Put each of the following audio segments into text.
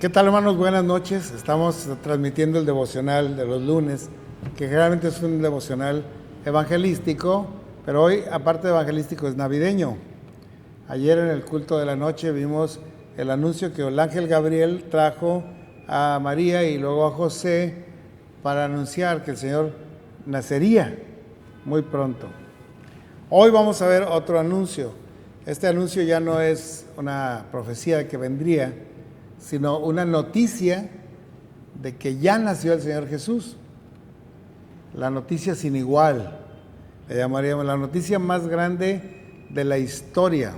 ¿Qué tal, hermanos? Buenas noches. Estamos transmitiendo el devocional de los lunes, que generalmente es un devocional evangelístico, pero hoy, aparte de evangelístico, es navideño. Ayer en el culto de la noche vimos el anuncio que el ángel Gabriel trajo a María y luego a José para anunciar que el Señor nacería muy pronto. Hoy vamos a ver otro anuncio. Este anuncio ya no es una profecía de que vendría, sino una noticia de que ya nació el Señor Jesús. La noticia sin igual, le llamaríamos la noticia más grande de la historia,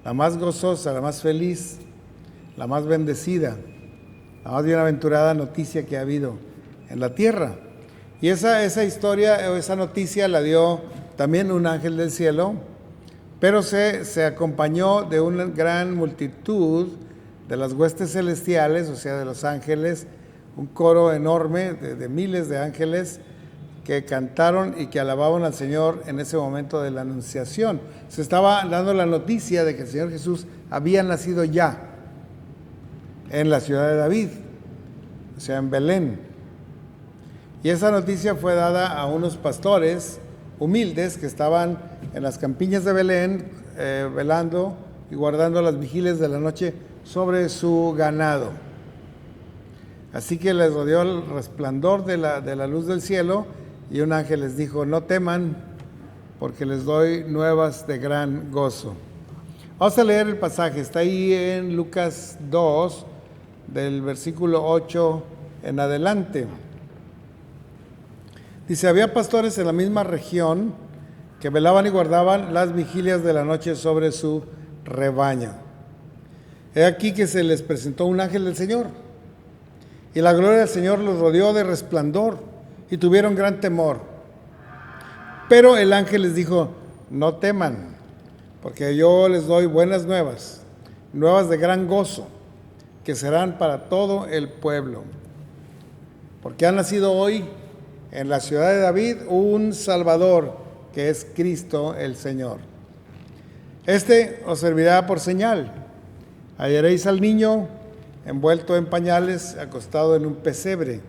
la más gozosa, la más feliz, la más bendecida, la más bienaventurada noticia que ha habido en la tierra. Y esa historia o esa noticia la dio también un ángel del cielo, pero se acompañó de una gran multitud de las huestes celestiales, o sea, de los ángeles, un coro enorme de miles de ángeles que cantaron y que alababan al Señor en ese momento de la anunciación. Se estaba dando la noticia de que el Señor Jesús había nacido ya en la ciudad de David, o sea, en Belén. Y esa noticia fue dada a unos pastores humildes que estaban en las campiñas de Belén, velando y guardando las vigilias de la noche sobre su ganado. Así que les rodeó el resplandor de la luz del cielo y un ángel les dijo: no teman, porque les doy nuevas de gran gozo. Vamos a leer el pasaje, está ahí en Lucas 2, del versículo 8 en adelante. Dice: había pastores en la misma región que velaban y guardaban las vigilias de la noche sobre su rebaño. He aquí que se les presentó un ángel del Señor, y la gloria del Señor los rodeó de resplandor, y tuvieron gran temor. Pero el ángel les dijo: no teman, porque yo les doy buenas nuevas, nuevas de gran gozo, que serán para todo el pueblo. Porque ha nacido hoy en la ciudad de David un Salvador, que es Cristo el Señor. Este os servirá por señal. Hallaréis al niño envuelto en pañales, acostado en un pesebre.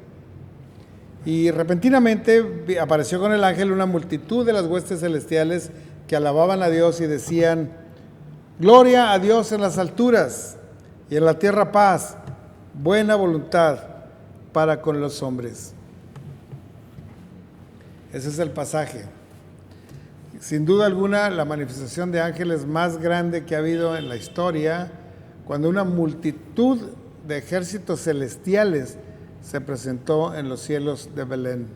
Y repentinamente apareció con el ángel una multitud de las huestes celestiales que alababan a Dios y decían: gloria a Dios en las alturas, y en la tierra paz, buena voluntad para con los hombres. Ese es el pasaje. Sin duda alguna, la manifestación de ángeles más grande que ha habido en la historia, cuando una multitud de ejércitos celestiales se presentó en los cielos de Belén.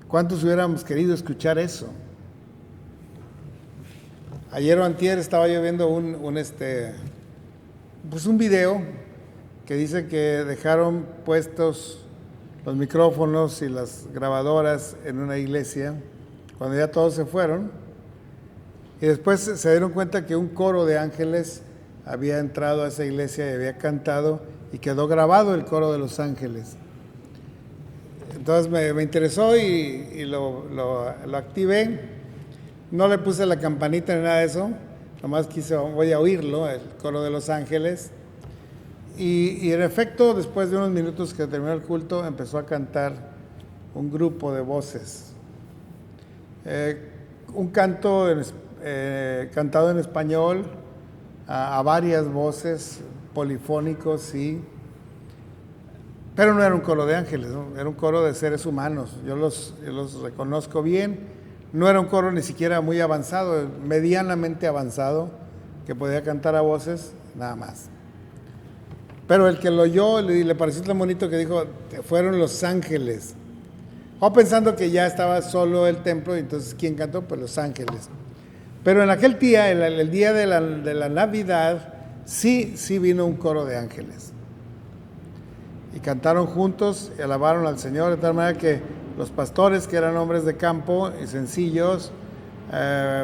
¿Cuántos hubiéramos querido escuchar eso? Ayer o antier estaba yo viendo un video que dice que dejaron puestos los micrófonos y las grabadoras en una iglesia cuando ya todos se fueron, y después se dieron cuenta que un coro de ángeles había entrado a esa iglesia y había cantado, y quedó grabado el coro de los ángeles. Entonces me interesó y lo activé. No le puse la campanita ni nada de eso, nomás voy a oírlo, el coro de los ángeles. Y en efecto, después de unos minutos que terminó el culto, empezó a cantar un grupo de voces. Un canto cantado en español a varias voces, polifónicos, sí, pero no era un coro de ángeles, ¿no? Era un coro de seres humanos. Yo los reconozco bien. No era un coro ni siquiera muy avanzado, medianamente avanzado, que podía cantar a voces, nada más. Pero el que lo oyó le pareció tan bonito que dijo: fueron los ángeles. O pensando que ya estaba solo el templo, y entonces ¿quién cantó? Pues los ángeles. Pero en aquel día, el día de la Navidad, sí vino un coro de ángeles. Y cantaron juntos y alabaron al Señor, de tal manera que los pastores, que eran hombres de campo y sencillos,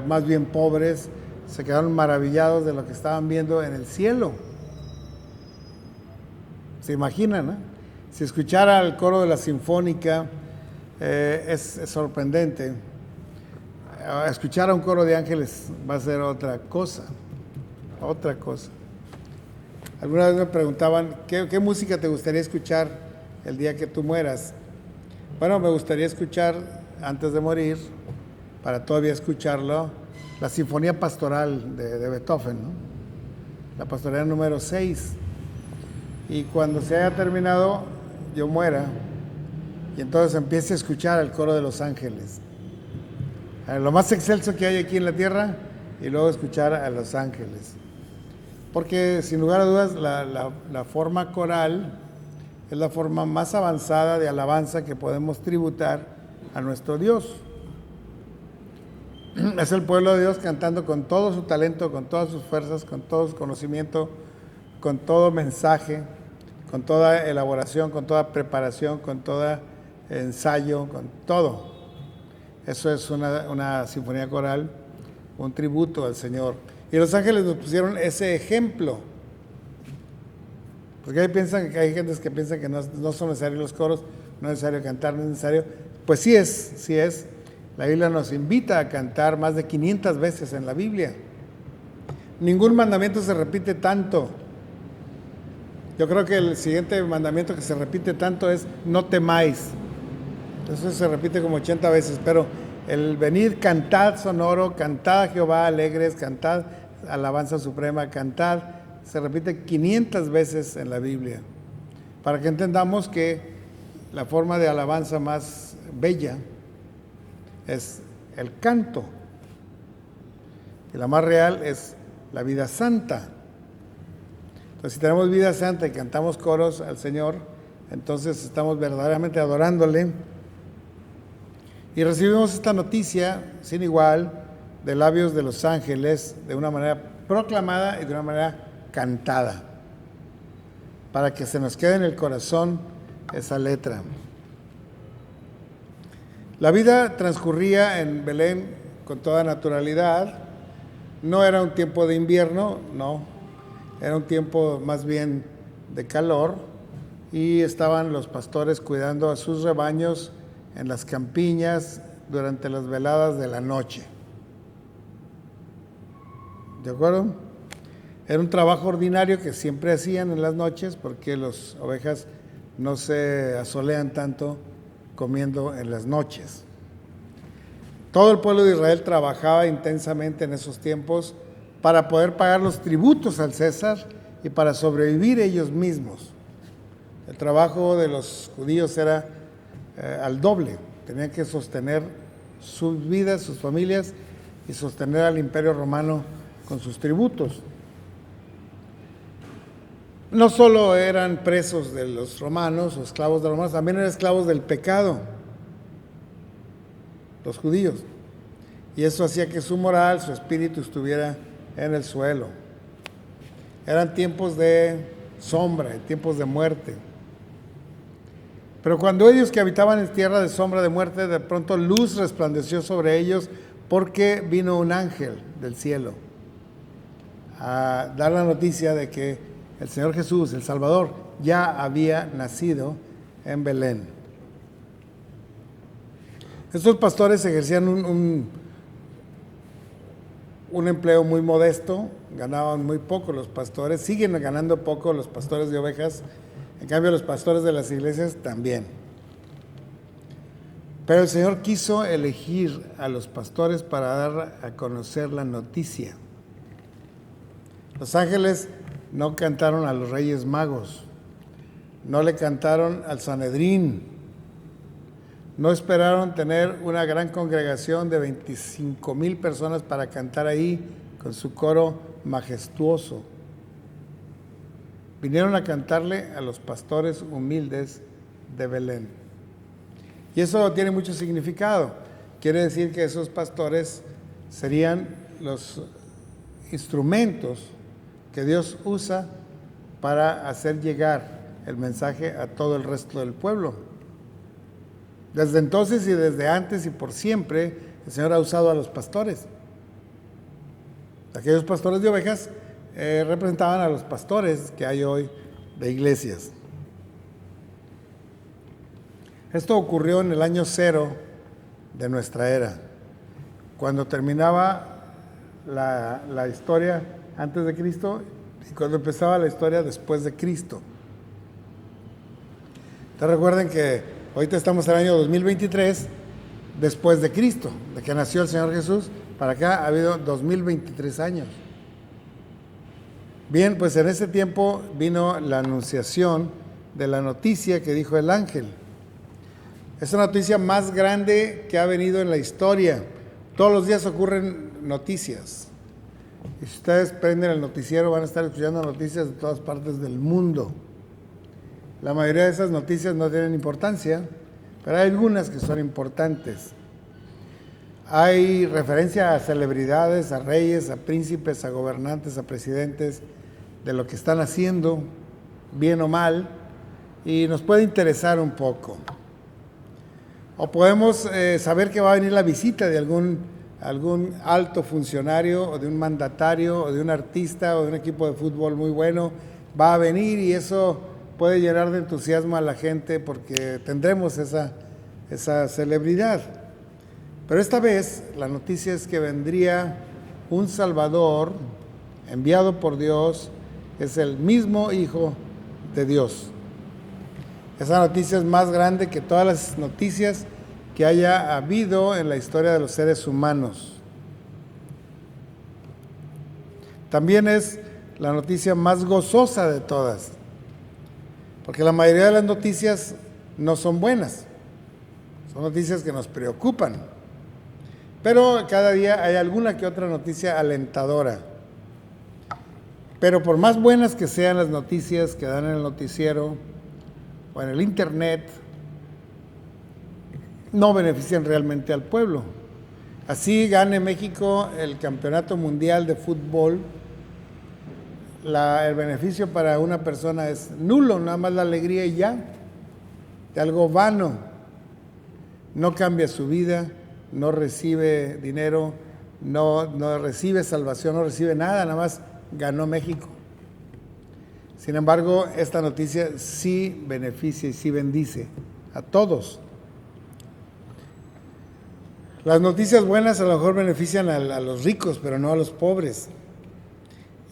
más bien pobres, se quedaron maravillados de lo que estaban viendo en el cielo. ¿Se imaginan, no? Si escuchara el coro de la Sinfónica, es sorprendente. Escuchar a un coro de ángeles va a ser otra cosa. Alguna vez me preguntaban, ¿qué música te gustaría escuchar el día que tú mueras? Bueno, me gustaría escuchar, antes de morir, para todavía escucharlo, la Sinfonía Pastoral de Beethoven, ¿no? La pastoral número 6. Y cuando se haya terminado, yo muera, y entonces empiece a escuchar el coro de los ángeles. Lo más excelso que hay aquí en la tierra, y luego escuchar a los ángeles. Porque sin lugar a dudas la forma coral es la forma más avanzada de alabanza que podemos tributar a nuestro Dios. Es el pueblo de Dios cantando con todo su talento, con todas sus fuerzas, con todo su conocimiento, con todo mensaje, con toda elaboración, con toda preparación, con todo ensayo, con todo. Eso es una sinfonía coral, un tributo al Señor. Y los ángeles nos pusieron ese ejemplo. Porque hay gente que piensa que no son necesarios los coros, no es necesario cantar, no es necesario. Pues sí es. La Biblia nos invita a cantar más de 500 veces en la Biblia. Ningún mandamiento se repite tanto. Yo creo que el siguiente mandamiento que se repite tanto es no temáis. Eso se repite como 80 veces, pero el venir, cantad sonoro, cantad a Jehová alegres, cantad alabanza suprema, cantad, se repite 500 veces en la Biblia, para que entendamos que la forma de alabanza más bella es el canto, y la más real es la vida santa. Entonces, si tenemos vida santa y cantamos coros al Señor, entonces estamos verdaderamente adorándole. Y recibimos esta noticia sin igual de labios de los ángeles, de una manera proclamada y de una manera cantada, para que se nos quede en el corazón esa letra. La vida transcurría en Belén con toda naturalidad. No era un tiempo de invierno, no, era un tiempo más bien de calor, y estaban los pastores cuidando a sus rebaños en las campiñas durante las veladas de la noche. ¿De acuerdo? Era un trabajo ordinario que siempre hacían en las noches, porque las ovejas no se asolean tanto comiendo en las noches. Todo el pueblo de Israel trabajaba intensamente en esos tiempos para poder pagar los tributos al César y para sobrevivir ellos mismos. El trabajo de los judíos era al doble. Tenían que sostener sus vidas, sus familias, y sostener al Imperio Romano con sus tributos. No solo eran presos de los romanos o esclavos de los romanos, también eran esclavos del pecado, los judíos. Y eso hacía que su moral, su espíritu estuviera en el suelo. Eran tiempos de sombra, tiempos de muerte. Pero cuando ellos que habitaban en tierra de sombra de muerte, de pronto luz resplandeció sobre ellos, porque vino un ángel del cielo a dar la noticia de que el Señor Jesús, el Salvador, ya había nacido en Belén. Estos pastores ejercían un empleo muy modesto, ganaban muy poco los pastores, siguen ganando poco los pastores de ovejas. En cambio, los pastores de las iglesias también. Pero el Señor quiso elegir a los pastores para dar a conocer la noticia. Los ángeles no cantaron a los reyes magos, no le cantaron al Sanedrín, no esperaron tener una gran congregación de 25,000 personas para cantar ahí con su coro majestuoso. Vinieron a cantarle a los pastores humildes de Belén. Y eso tiene mucho significado. Quiere decir que esos pastores serían los instrumentos que Dios usa para hacer llegar el mensaje a todo el resto del pueblo. Desde entonces y desde antes y por siempre, el Señor ha usado a los pastores. Aquellos pastores de ovejas representaban a los pastores que hay hoy de iglesias. Esto ocurrió en el año 0 de nuestra era, cuando terminaba la historia antes de Cristo y cuando empezaba la historia después de Cristo. Entonces recuerden que ahorita estamos en el año 2023, después de Cristo, de que nació el Señor Jesús. Para acá ha habido 2023 años. Bien, pues en ese tiempo vino la anunciación de la noticia que dijo el ángel. Es la noticia más grande que ha venido en la historia. Todos los días ocurren noticias. Y si ustedes prenden el noticiero, van a estar escuchando noticias de todas partes del mundo. La mayoría de esas noticias no tienen importancia, pero hay algunas que son importantes. Hay referencia a celebridades, a reyes, a príncipes, a gobernantes, a presidentes, de lo que están haciendo, bien o mal, y nos puede interesar un poco. O podemos saber que va a venir la visita de algún alto funcionario, o de un mandatario, o de un artista, o de un equipo de fútbol muy bueno. Va a venir y eso puede llenar de entusiasmo a la gente porque tendremos esa celebridad. Pero esta vez la noticia es que vendría un Salvador enviado por Dios, es el mismo Hijo de Dios. Esa noticia es más grande que todas las noticias que haya habido en la historia de los seres humanos. También es la noticia más gozosa de todas, porque la mayoría de las noticias no son buenas, son noticias que nos preocupan. Pero cada día hay alguna que otra noticia alentadora. Pero por más buenas que sean las noticias que dan en el noticiero o en el internet, no benefician realmente al pueblo. Así gane México el campeonato mundial de fútbol, el beneficio para una persona es nulo, nada más la alegría y ya, de algo vano. No cambia su vida, no recibe dinero, no recibe salvación, no recibe nada, nada más ganó México. Sin embargo, esta noticia sí beneficia y sí bendice a todos. Las noticias buenas a lo mejor benefician a los ricos, pero no a los pobres.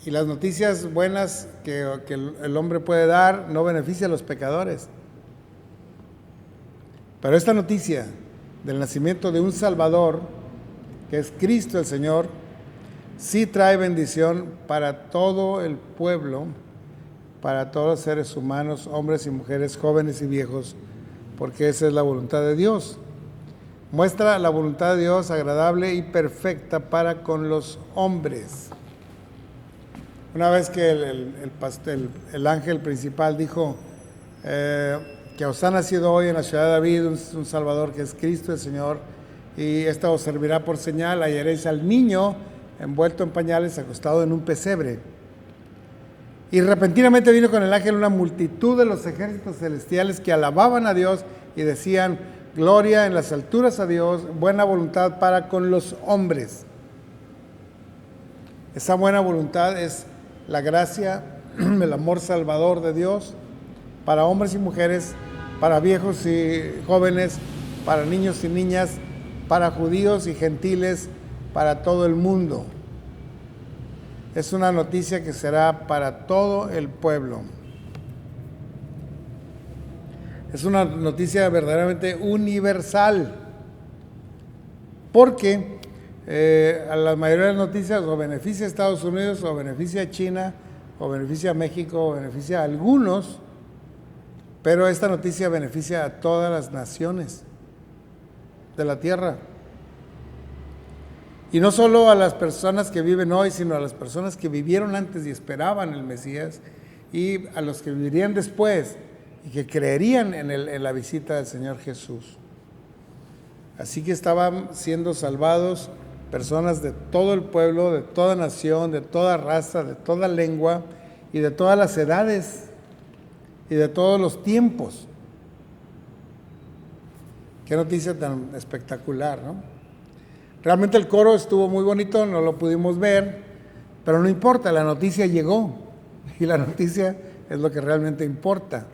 Y las noticias buenas que el hombre puede dar no benefician a los pecadores. Pero esta noticia del nacimiento de un Salvador, que es Cristo el Señor, sí trae bendición para todo el pueblo, para todos los seres humanos, hombres y mujeres, jóvenes y viejos, porque esa es la voluntad de Dios. Muestra la voluntad de Dios agradable y perfecta para con los hombres. Una vez que el ángel principal dijo que os ha nacido hoy en la ciudad de David un Salvador que es Cristo el Señor, y esto os servirá por señal, hallaréis al niño envuelto en pañales, acostado en un pesebre. Y repentinamente vino con el ángel una multitud de los ejércitos celestiales que alababan a Dios y decían: gloria en las alturas a Dios, buena voluntad para con los hombres. Esa buena voluntad es la gracia, el amor salvador de Dios para hombres y mujeres, para viejos y jóvenes, para niños y niñas, para judíos y gentiles, para todo el mundo. Es una noticia que será para todo el pueblo. Es una noticia verdaderamente universal, porque a la mayoría de las noticias o beneficia a Estados Unidos, o beneficia a China, o beneficia a México, o beneficia a algunos, pero esta noticia beneficia a todas las naciones de la tierra. Y no solo a las personas que viven hoy, sino a las personas que vivieron antes y esperaban el Mesías, y a los que vivirían después y que creerían en la visita del Señor Jesús. Así que estaban siendo salvados personas de todo el pueblo, de toda nación, de toda raza, de toda lengua y de todas las edades y de todos los tiempos. Qué noticia tan espectacular, ¿no? Realmente el coro estuvo muy bonito, no lo pudimos ver, pero no importa, la noticia llegó, y la noticia es lo que realmente importa,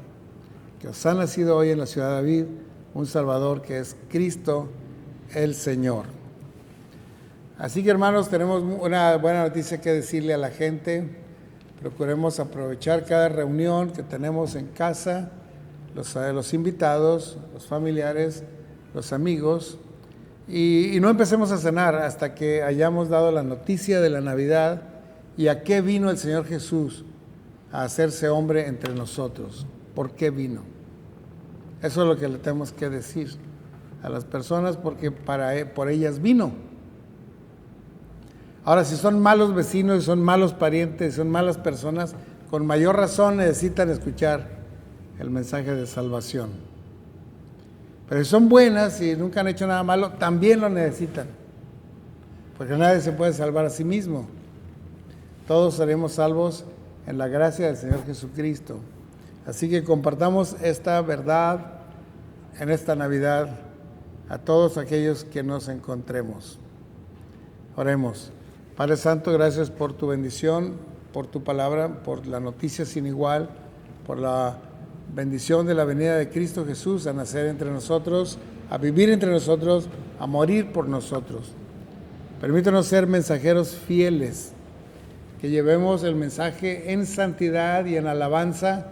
que os ha nacido hoy en la ciudad de David un Salvador que es Cristo el Señor. Así que, hermanos, tenemos una buena noticia que decirle a la gente, Procuremos aprovechar cada reunión que tenemos en casa, los invitados, los familiares, los amigos, y no empecemos a cenar hasta que hayamos dado la noticia de la Navidad y a qué vino el Señor Jesús a hacerse hombre entre nosotros. ¿Por qué vino? Eso es lo que le tenemos que decir a las personas, porque por ellas vino. Ahora, si son malos vecinos, son malos parientes, son malas personas, con mayor razón necesitan escuchar el mensaje de salvación. Pero si son buenas y nunca han hecho nada malo, también lo necesitan, porque nadie se puede salvar a sí mismo. Todos seremos salvos en la gracia del Señor Jesucristo. Así que compartamos esta verdad en esta Navidad a todos aquellos que nos encontremos. Oremos. Padre Santo, gracias por tu bendición, por tu palabra, por la noticia sin igual, por la bendición de la venida de Cristo Jesús a nacer entre nosotros, a vivir entre nosotros, a morir por nosotros. Permítanos ser mensajeros fieles, que llevemos el mensaje en santidad y en alabanza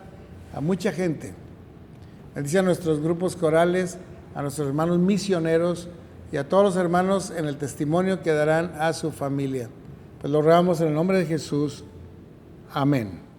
a mucha gente. Bendice a nuestros grupos corales, a nuestros hermanos misioneros y a todos los hermanos en el testimonio que darán a su familia. Pues lo rogamos en el nombre de Jesús. Amén.